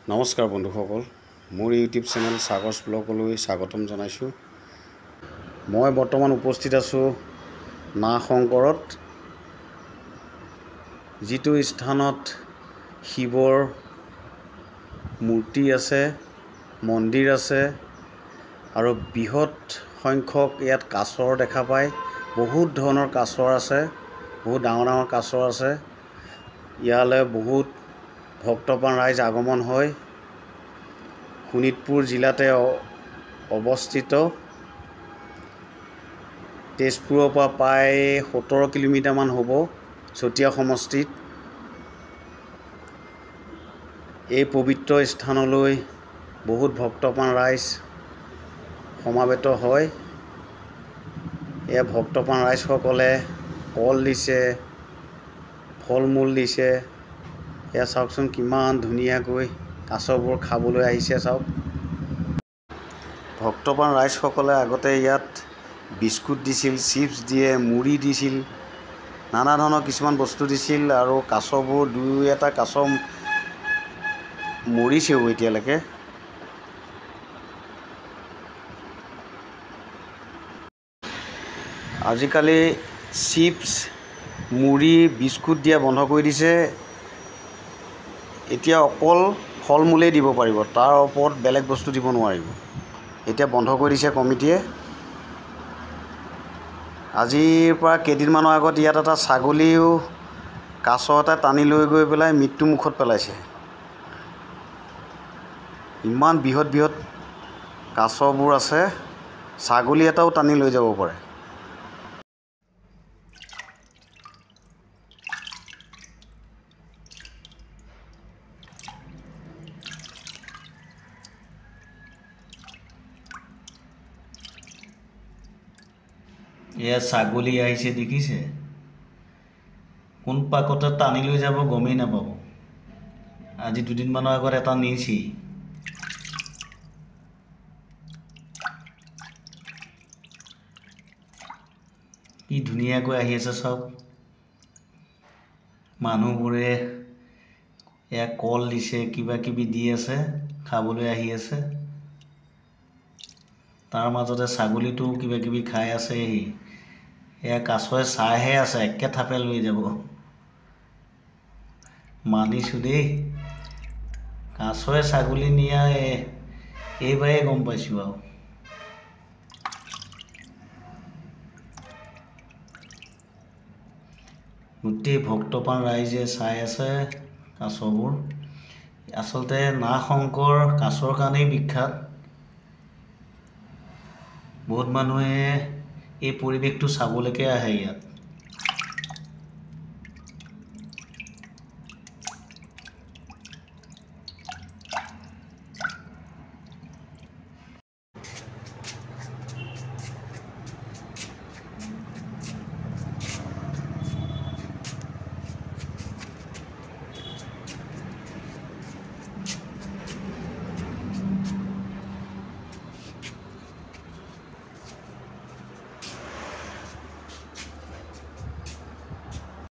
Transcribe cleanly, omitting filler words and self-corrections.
নমস্কাৰ বন্ধুসকল, মোৰ ইউটিউব চেনেল সাগৰ ব্লগলৈ স্বাগতম জনাইছোঁ। মই বৰ্তমান উপস্থিত আছোঁ নাগশংকৰত, যিটো স্থানত শিৱৰ মূৰ্তি আছে, মন্দিৰ আছে আৰু বৃহৎ সংখ্যক ইয়াত কাছৰ দেখা পায়। বহুত ধৰণৰ কাছৰ আছে, বহুত ডাঙৰ ডাঙৰ কাছৰ আছে। ইয়ালৈ বহুত ভক্তপ্ৰাণ ৰাইজ আগমন হয়। শোণিতপুৰ জিলাতে অৱস্থিত। তেজপুৰৰ পৰা প্ৰায় 17 কিলোমিটাৰমান হ'ব চতিয়া সমষ্টিত। এই পবিত্ৰ স্থানলৈ বহুত ভক্তপ্ৰাণ ৰাইজ সমাবেত হয়। এই ভক্তপ্ৰাণ ৰাইজসকলে কল দিছে, ফল মূল দিছে। এয়া চাওকচোন কিমান ধুনীয়াকৈ কাছবোৰ খাবলৈ আহিছে চাওক। ভক্তপ্ৰাণ ৰাইজসকলে আগতে ইয়াত বিস্কুট দিছিল, চিপছ দিয়ে, মুড়ি দিছিল, নানা ধৰণৰ কিছুমান বস্তু দিছিল আৰু কাছবোৰ দুই এটা কাছ মৰিছেও এতিয়ালৈকে। আজিকালি চিপছ, মুড়ি, বিস্কুট দিয়া বন্ধ কৰি দিছে। এতিয়া অকল ফল মূলেই দিব পাৰিব, তাৰ ওপৰত বেলেগ বস্তু দিব নোৱাৰিব। এতিয়া বন্ধ কৰি দিছে কমিটিয়ে। আজিৰ পৰা কেইদিনমানৰ আগত ইয়াত এটা ছাগলীও কাছ এটা টানি লৈ গৈ পেলাই মৃত্যু মুখত পেলাইছে। ইমান বৃহৎ বৃহৎ কাছবোৰ আছে, ছাগলী এটাও টানি লৈ যাব পাৰে। এয়া ছাগলী আহিছে দেখিছে, কোন পাকতে টানি লৈ যাব গমেই নাপাব। আজি দুদিনমানৰ আগত এটা নিছেই। কি ধুনীয়াকৈ আহি আছে চাওক। মানুহবোৰে এয়া কল দিছে, কিবা কিবি দি আছে, খাবলৈ আহি আছে। তাৰ মাজতে ছাগলীটোও কিবা কিবি খাই আছে। এয়া কাছই চাইহে আছে, একে থাপে লৈ যাব। মানিছোঁ দেই, কাছই ছাগলী নিয়া এইবাৰেই গম পাইছোঁ আৰু। গোটেই ভক্তপ্ৰাণ ৰাইজে চাই আছে কাছবোৰ। আচলতে নাগশংকৰ কাছৰ কাৰণেই বিখ্যাত। বহুত মানুহে এই পৰিৱেশটো চাবলৈকে আহে ইয়াত।